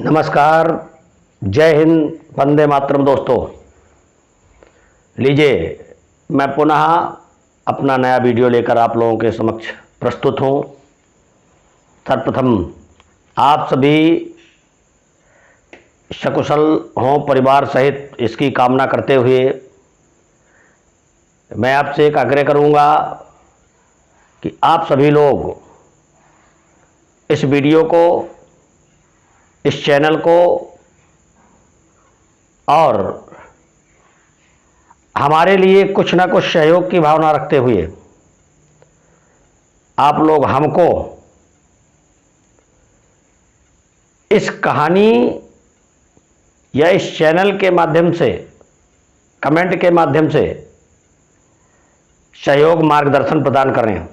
नमस्कार, जय हिंद, वंदे मातरम। दोस्तों, लीजिए मैं पुनः अपना नया वीडियो लेकर आप लोगों के समक्ष प्रस्तुत हूँ। सर्वप्रथम आप सभी सकुशल हों परिवार सहित, इसकी कामना करते हुए मैं आपसे एक आग्रह करूँगा कि आप सभी लोग इस वीडियो को, इस चैनल को और हमारे लिए कुछ ना कुछ सहयोग की भावना रखते हुए आप लोग हमको इस कहानी या इस चैनल के माध्यम से, कमेंट के माध्यम से सहयोग, मार्गदर्शन प्रदान करें।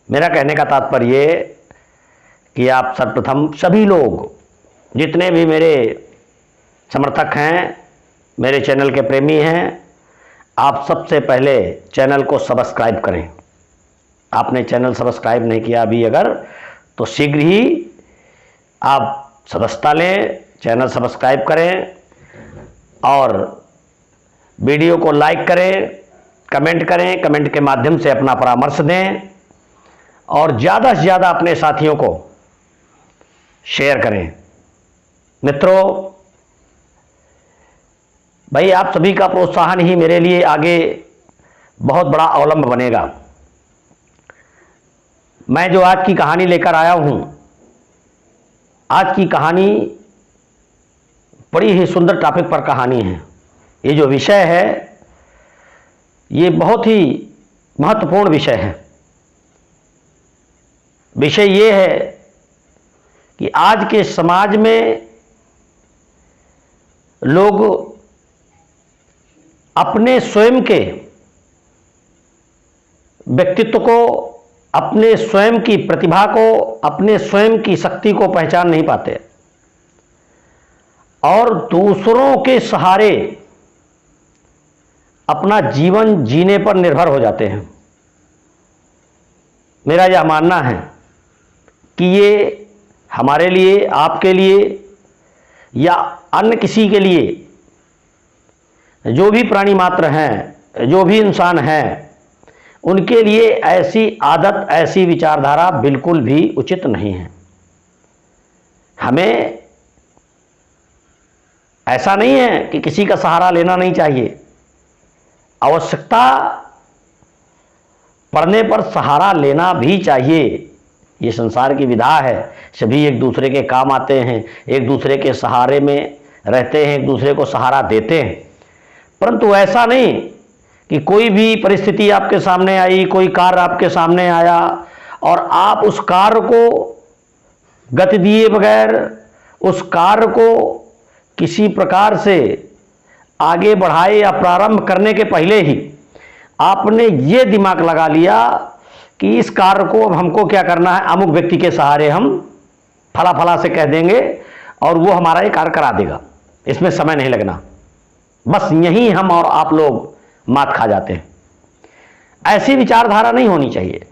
मेरा कहने का तात्पर्य कि आप सर्वप्रथम सभी लोग, जितने भी मेरे समर्थक हैं, मेरे चैनल के प्रेमी हैं, आप सबसे पहले चैनल को सब्सक्राइब करें। आपने चैनल सब्सक्राइब नहीं किया अभी अगर, तो शीघ्र ही आप सदस्यता लें, चैनल सब्सक्राइब करें और वीडियो को लाइक करें, कमेंट करें, कमेंट के माध्यम से अपना परामर्श दें और ज़्यादा से ज़्यादा अपने साथियों को शेयर करें। मित्रों, भाई आप सभी का प्रोत्साहन ही मेरे लिए आगे बहुत बड़ा अवलंब बनेगा। मैं जो आज की कहानी लेकर आया हूं, आज की कहानी बड़ी ही सुंदर टॉपिक पर कहानी है। ये जो विषय है ये बहुत ही महत्वपूर्ण विषय है। विषय ये है कि आज के समाज में लोग अपने स्वयं के व्यक्तित्व को, अपने स्वयं की प्रतिभा को, अपने स्वयं की शक्ति को पहचान नहीं पाते और दूसरों के सहारे अपना जीवन जीने पर निर्भर हो जाते हैं। मेरा यह मानना है कि ये हमारे लिए, आपके लिए या अन्य किसी के लिए, जो भी प्राणी मात्र हैं, जो भी इंसान हैं, उनके लिए ऐसी आदत, ऐसी विचारधारा बिल्कुल भी उचित नहीं है। हमें ऐसा नहीं है कि किसी का सहारा लेना नहीं चाहिए। आवश्यकता पड़ने पर सहारा लेना भी चाहिए। ये संसार की विधा है, सभी एक दूसरे के काम आते हैं, एक दूसरे के सहारे में रहते हैं, एक दूसरे को सहारा देते हैं। परंतु ऐसा नहीं कि कोई भी परिस्थिति आपके सामने आई, कोई कार्य आपके सामने आया और आप उस कार्य को गति दिए बगैर, उस कार्य को किसी प्रकार से आगे बढ़ाए या प्रारंभ करने के पहले ही आपने ये दिमाग लगा लिया कि इस कार्य को अब हमको क्या करना है, अमुक व्यक्ति के सहारे हम फला फला से कह देंगे और वो हमारा ये कार्य करा देगा, इसमें समय नहीं लगना। बस यही हम और आप लोग मात खा जाते हैं। ऐसी विचारधारा नहीं होनी चाहिए।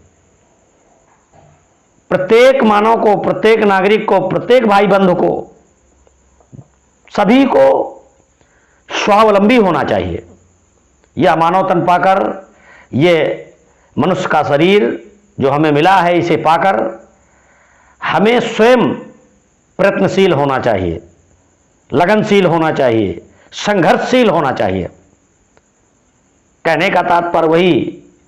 प्रत्येक मानव को, प्रत्येक नागरिक को, प्रत्येक भाई बंधु को, सभी को स्वावलंबी होना चाहिए। यह मानव तन पाकर, ये मनुष्य का शरीर जो हमें मिला है, इसे पाकर हमें स्वयं प्रयत्नशील होना चाहिए, लगनशील होना चाहिए, संघर्षशील होना चाहिए। कहने का तात्पर्य वही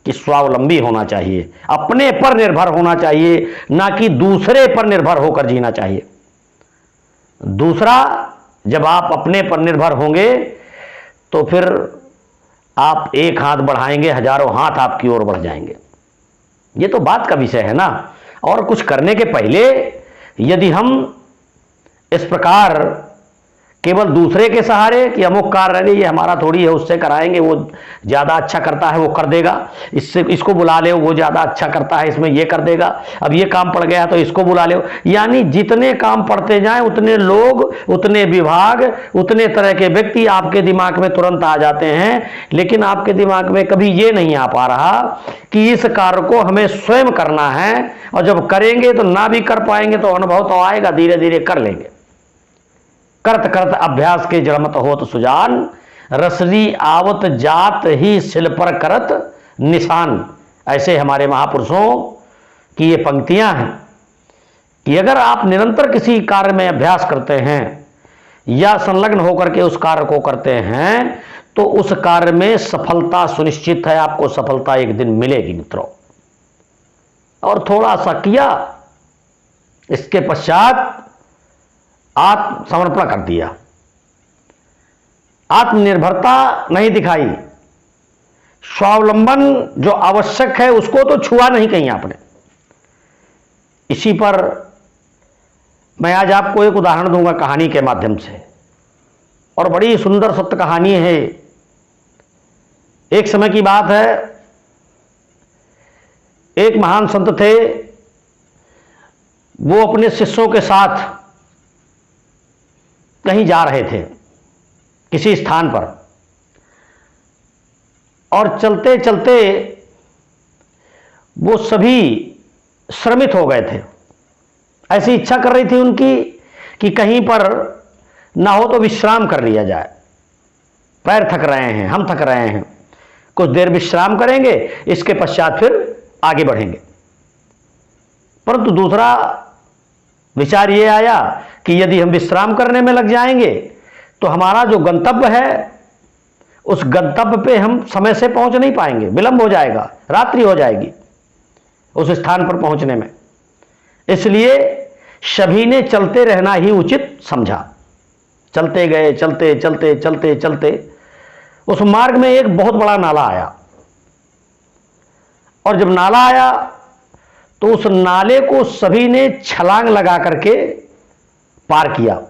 कि स्वावलंबी होना चाहिए, अपने पर निर्भर होना चाहिए, ना कि दूसरे पर निर्भर होकर जीना चाहिए। दूसरा, जब आप अपने पर निर्भर होंगे तो फिर आप एक हाथ बढ़ाएंगे, हजारों हाथ आपकी ओर बढ़ जाएंगे। ये तो बात का विषय है ना। और कुछ करने के पहले यदि हम इस प्रकार केवल दूसरे के सहारे कि अमुक कार्य रहे ये हमारा थोड़ी है, उससे कराएंगे, वो ज़्यादा अच्छा करता है वो कर देगा, इससे इसको बुला ले वो ज़्यादा अच्छा करता है इसमें ये कर देगा, अब ये काम पड़ गया तो इसको बुला ले। यानी जितने काम पड़ते जाएं उतने लोग, उतने विभाग, उतने तरह के व्यक्ति आपके दिमाग में तुरंत आ जाते हैं, लेकिन आपके दिमाग में कभी ये नहीं आ पा रहा कि इस कार्य को हमें स्वयं करना है, और जब करेंगे तो ना भी कर पाएंगे तो अनुभव तो आएगा, धीरे धीरे कर लेंगे। करत करत अभ्यास के जड़मत होत सुजान, रसरी आवत जात ही सिल पर करत निशान। ऐसे हमारे महापुरुषों की ये पंक्तियां हैं कि अगर आप निरंतर किसी कार्य में अभ्यास करते हैं या संलग्न होकर के उस कार्य को करते हैं तो उस कार्य में सफलता सुनिश्चित है, आपको सफलता एक दिन मिलेगी मित्रों। और थोड़ा सा किया, इसके पश्चात आत्मसमर्पण कर दिया, आत्मनिर्भरता नहीं दिखाई, स्वावलंबन जो आवश्यक है उसको तो छुआ नहीं कहीं आपने। इसी पर मैं आज आपको एक उदाहरण दूंगा कहानी के माध्यम से, और बड़ी सुंदर सत्य कहानी है। एक समय की बात है, एक महान संत थे, वो अपने शिष्यों के साथ कहीं जा रहे थे किसी स्थान पर, और चलते चलते वो सभी श्रमित हो गए थे। ऐसी इच्छा कर रही थी उनकी कि कहीं पर ना हो तो विश्राम कर लिया जाए, पैर थक रहे हैं, हम थक रहे हैं, कुछ देर विश्राम करेंगे, इसके पश्चात फिर आगे बढ़ेंगे। परंतु दूसरा विचार ये आया कि यदि हम विश्राम करने में लग जाएंगे तो हमारा जो गंतव्य है उस गंतव्य पे हम समय से पहुंच नहीं पाएंगे, विलंब हो जाएगा, रात्रि हो जाएगी उस स्थान पर पहुंचने में। इसलिए सभी ने चलते रहना ही उचित समझा। चलते गए, चलते चलते चलते चलते उस मार्ग में एक बहुत बड़ा नाला आया, और जब नाला आया तो उस नाले को सभी ने छलांग लगा करके पार किया।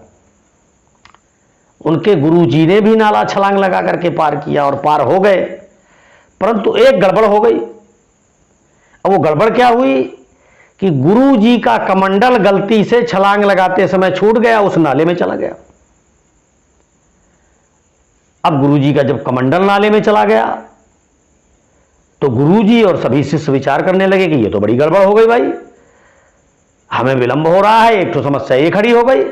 उनके गुरुजी ने भी नाला छलांग लगा करके पार किया और पार हो गए, परंतु एक गड़बड़ हो गई। अब वो गड़बड़ क्या हुई कि गुरुजी का कमंडल गलती से छलांग लगाते समय छूट गया, उस नाले में चला गया। अब गुरुजी का जब कमंडल नाले में चला गया तो गुरुजी और सभी शिष्य विचार करने लगे कि ये तो बड़ी गड़बड़ हो गई भाई, हमें विलंब हो रहा है, एक तो समस्या ये खड़ी हो गई।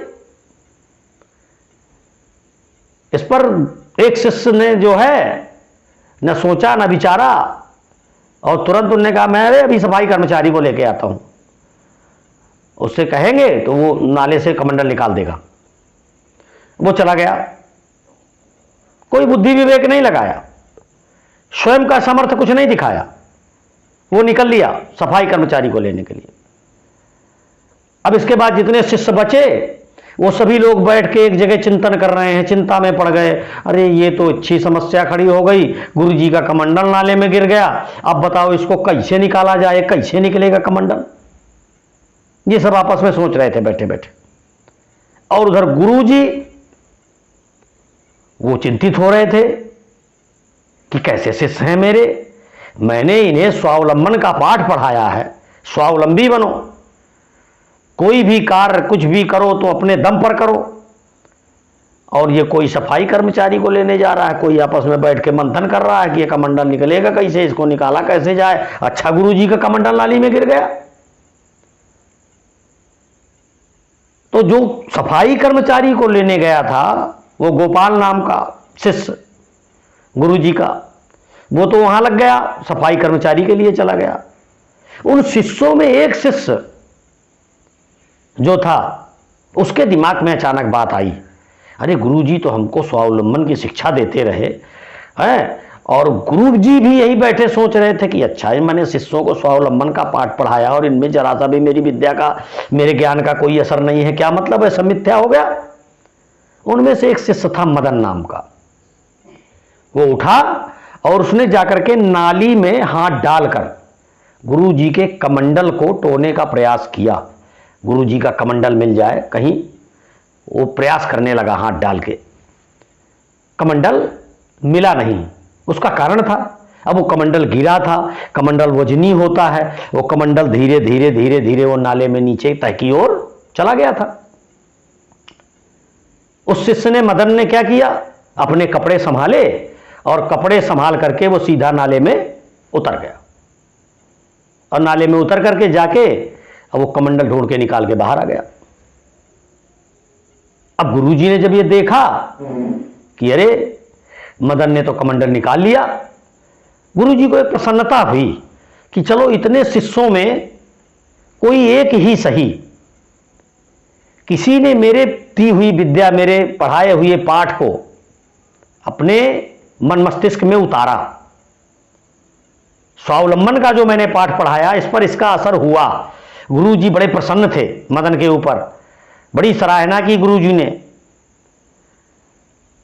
इस पर एक शिष्य ने जो है न सोचा न विचारा, और तुरंत उन्होंने कहा मैं अभी सफाई कर्मचारी को लेके आता हूं, उससे कहेंगे तो वो नाले से कमंडल निकाल देगा। वो चला गया, कोई बुद्धि विवेक नहीं लगाया, स्वयं का सामर्थ्य कुछ नहीं दिखाया, वो निकल लिया सफाई कर्मचारी को लेने के लिए। अब इसके बाद जितने शिष्य बचे वो सभी लोग बैठ के एक जगह चिंतन कर रहे हैं, चिंता में पड़ गए। अरे ये तो अच्छी समस्या खड़ी हो गई, गुरुजी का कमंडल नाले में गिर गया, अब बताओ इसको कैसे निकाला जाए, कैसे निकलेगा कमंडल। ये सब आपस में सोच रहे थे बैठे बैठे, और उधर गुरुजी वो चिंतित हो रहे थे कि कैसे शिष्य हैं मेरे, मैंने इन्हें स्वावलंबन का पाठ पढ़ाया है, स्वावलंबी बनो, कोई भी कार्य कुछ भी करो तो अपने दम पर करो, और ये कोई सफाई कर्मचारी को लेने जा रहा है, कोई आपस में बैठ के मंथन कर रहा है कि ये कमंडल निकलेगा कैसे, इसको निकाला कैसे जाए। अच्छा गुरुजी का कमंडल नाली में गिर गया। तो जो सफाई कर्मचारी को लेने गया था वो गोपाल नाम का शिष्य गुरुजी का, वो तो वहां लग गया, सफाई कर्मचारी के लिए चला गया। उन शिष्यों में एक शिष्य जो था उसके दिमाग में अचानक बात आई, अरे गुरुजी तो हमको स्वावलंबन की शिक्षा देते रहे हैं, और गुरुजी भी यही बैठे सोच रहे थे कि अच्छा मैंने शिष्यों को स्वावलंबन का पाठ पढ़ाया और इनमें जरा सा भी मेरी विद्या का, मेरे ज्ञान का कोई असर नहीं है, क्या मतलब है, सब मिथ्या हो गया। उनमें से एक शिष्य था मदन नाम का, वो उठा और उसने जाकर के नाली में हाथ डालकर गुरुजी के कमंडल को टोने का प्रयास किया, गुरुजी का कमंडल मिल जाए कहीं। वो प्रयास करने लगा हाथ डाल के, कमंडल मिला नहीं। उसका कारण था, अब वो कमंडल गिरा था, कमंडल वजनी होता है, वो कमंडल धीरे धीरे धीरे धीरे वो नाले में नीचे तह की ओर चला गया था। उस शिष्य ने, मदन ने क्या किया, अपने कपड़े संभाले और कपड़े संभाल करके वो सीधा नाले में उतर गया, और नाले में उतर करके जाके अब वो कमंडल ढूंढ के निकाल के बाहर आ गया। अब गुरुजी ने जब ये देखा कि अरे मदन ने तो कमंडल निकाल लिया, गुरुजी को एक प्रसन्नता हुई कि चलो इतने शिष्यों में कोई एक ही सही, किसी ने मेरे दी हुई विद्या, मेरे पढ़ाए हुए पाठ को अपने मन मस्तिष्क में उतारा। स्वावलंबन का जो मैंने पाठ पढ़ाया, इस पर इसका असर हुआ। गुरुजी बड़े प्रसन्न थे मदन के ऊपर, बड़ी सराहना की गुरुजी ने।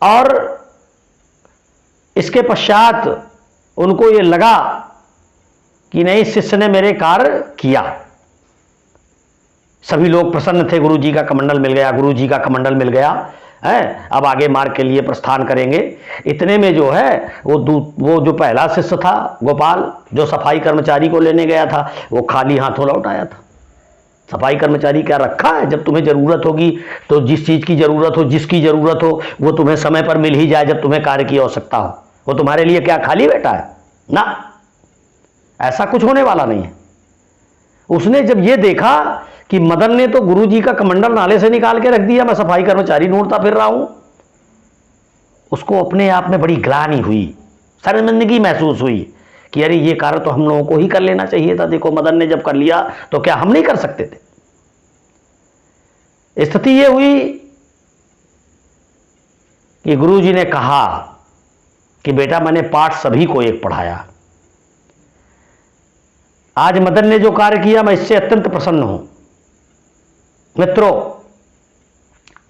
और इसके पश्चात उनको ये लगा कि नहीं, शिष्य ने मेरे कार्य किया। सभी लोग प्रसन्न थे, गुरुजी का कमंडल मिल गया, गुरुजी का कमंडल मिल गया है, अब आगे मार्ग के लिए प्रस्थान करेंगे। इतने में जो है वो जो पहला शिष्य था गोपाल, जो सफाई कर्मचारी को लेने गया था, वो खाली हाथों लौट आया था। सफाई कर्मचारी क्या रखा है, जब तुम्हें जरूरत होगी तो जिस चीज की जरूरत हो, जिसकी जरूरत हो, वो तुम्हें समय पर मिल ही जाए जब तुम्हें कार्य की आवश्यकता हो। वो तुम्हारे लिए क्या खाली बैठा है ना, ऐसा कुछ होने वाला नहीं है। उसने जब ये देखा कि मदन ने तो गुरुजी का कमंडल नाले से निकाल के रख दिया, मैं सफाई कर्मचारी ढूंढता फिर रहा हूं, उसको अपने आप में बड़ी ग्लानि हुई, शर्मिंदगी महसूस हुई कि अरे ये कार्य तो हम लोगों को ही कर लेना चाहिए था। देखो मदन ने जब कर लिया तो क्या हम नहीं कर सकते थे। स्थिति ये हुई कि गुरुजी ने कहा कि बेटा, मैंने पाठ सभी को एक पढ़ाया, आज मदन ने जो कार्य किया मैं इससे अत्यंत प्रसन्न हूं। मित्रों,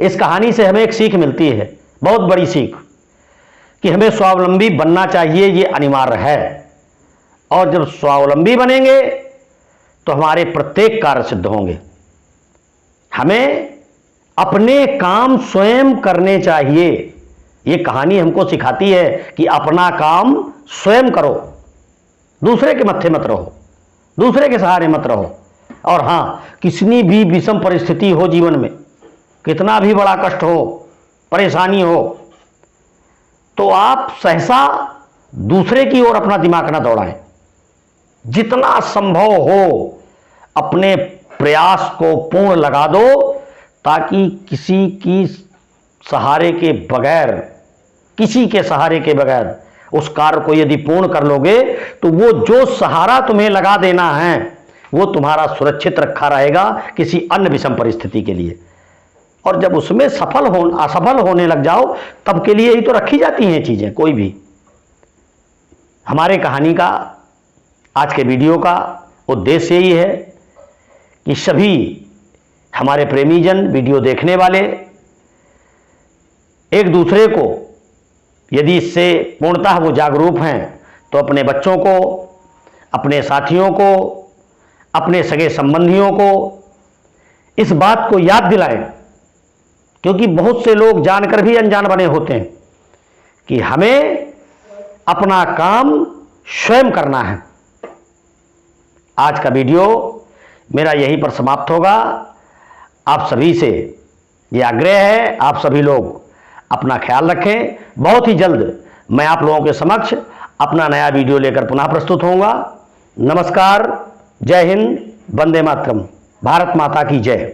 इस कहानी से हमें एक सीख मिलती है, बहुत बड़ी सीख, कि हमें स्वावलंबी बनना चाहिए, ये अनिवार्य है। और जब स्वावलंबी बनेंगे तो हमारे प्रत्येक कार्य सिद्ध होंगे। हमें अपने काम स्वयं करने चाहिए। ये कहानी हमको सिखाती है कि अपना काम स्वयं करो, दूसरे के मत्थे मत रहो, दूसरे के सहारे मत रहो। और हां, कितनी भी विषम परिस्थिति हो जीवन में, कितना भी बड़ा कष्ट हो, परेशानी हो, तो आप सहसा दूसरे की ओर अपना दिमाग ना दौड़ाएं। जितना संभव हो अपने प्रयास को पूर्ण लगा दो, ताकि किसी की सहारे के बगैर, किसी के सहारे के बगैर उस कार्य को यदि पूर्ण कर लोगे तो वो जो सहारा तुम्हें लगा देना है वो तुम्हारा सुरक्षित रखा रहेगा किसी अन्य विषम परिस्थिति के लिए। और जब उसमें असफल होने लग जाओ, तब के लिए ही तो रखी जाती हैं चीजें। कोई भी, हमारे कहानी का, आज के वीडियो का उद्देश्य यही है कि सभी हमारे प्रेमीजन, वीडियो देखने वाले, एक दूसरे को यदि इससे पूर्णतः वो जागरूक हैं तो अपने बच्चों को, अपने साथियों को, अपने सगे संबंधियों को इस बात को याद दिलाएं, क्योंकि बहुत से लोग जानकर भी अनजान बने होते हैं कि हमें अपना काम स्वयं करना है। आज का वीडियो मेरा यहीं पर समाप्त होगा। आप सभी से ये आग्रह है, आप सभी लोग अपना ख्याल रखें। बहुत ही जल्द मैं आप लोगों के समक्ष अपना नया वीडियो लेकर पुनः प्रस्तुत होऊंगा। नमस्कार, जय हिंद, वंदे मातरम, भारत माता की जय।